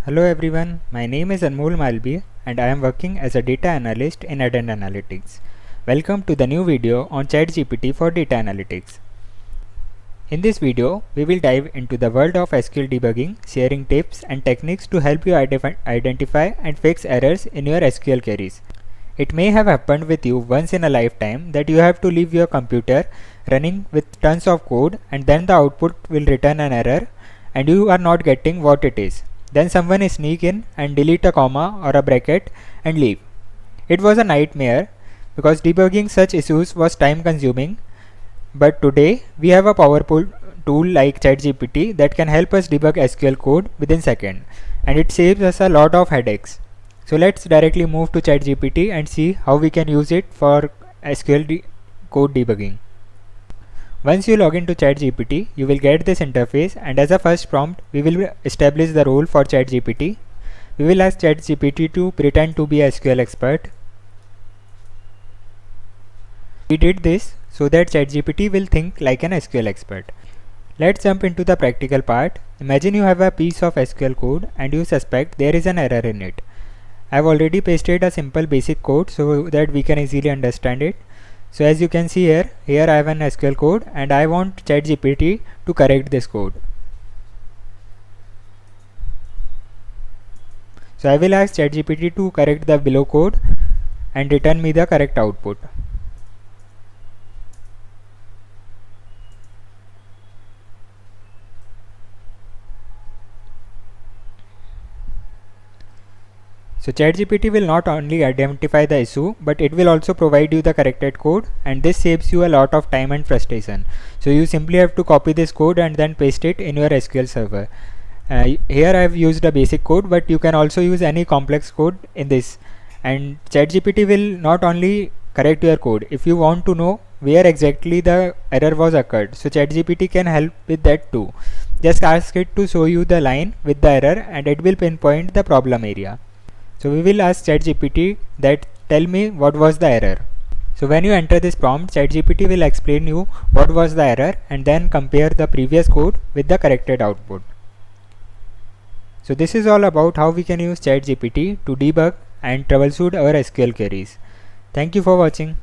Hello everyone, my name is Anmol Malviya and I am working as a data analyst in Addend Analytics. Welcome to the new video on ChatGPT for data analytics. In this video, we will dive into the world of SQL debugging, sharing tips and techniques to help you identify and fix errors in your SQL queries. It may have happened with you once in a lifetime that you have to leave your computer running with tons of code and then the output will return an error and you are not getting what it is. Then someone is sneak in and delete a comma or a bracket and leave. It was a nightmare because debugging such issues was time consuming, but today we have a powerful tool like ChatGPT that can help us debug SQL code within seconds, and it saves us a lot of headaches. So let's directly move to ChatGPT and see how we can use it for SQL code debugging. Once you log into ChatGPT, you will get this interface, and as a first prompt, we will establish the role for ChatGPT. We will ask ChatGPT to pretend to be a SQL expert. We did this so that ChatGPT will think like an SQL expert. Let's jump into the practical part. Imagine you have a piece of SQL code and you suspect there is an error in it. I've already pasted a simple basic code so that we can easily understand it. So as you can see here I have an SQL code and I want ChatGPT to correct this code. So I will ask ChatGPT to correct the below code and return me the correct output. So ChatGPT will not only identify the issue, but it will also provide you the corrected code, and this saves you a lot of time and frustration. So you simply have to copy this code and then paste it in your SQL server. Here I have used a basic code, but you can also use any complex code in this. And ChatGPT will not only correct your code, if you want to know where exactly the error was occurred, so ChatGPT can help with that too. Just ask it to show you the line with the error and it will pinpoint the problem area. So we will ask ChatGPT that tell me what was the error. So when you enter this prompt, ChatGPT will explain you what was the error and then compare the previous code with the corrected output. So this is all about how we can use ChatGPT to debug and troubleshoot our SQL queries. Thank you for watching.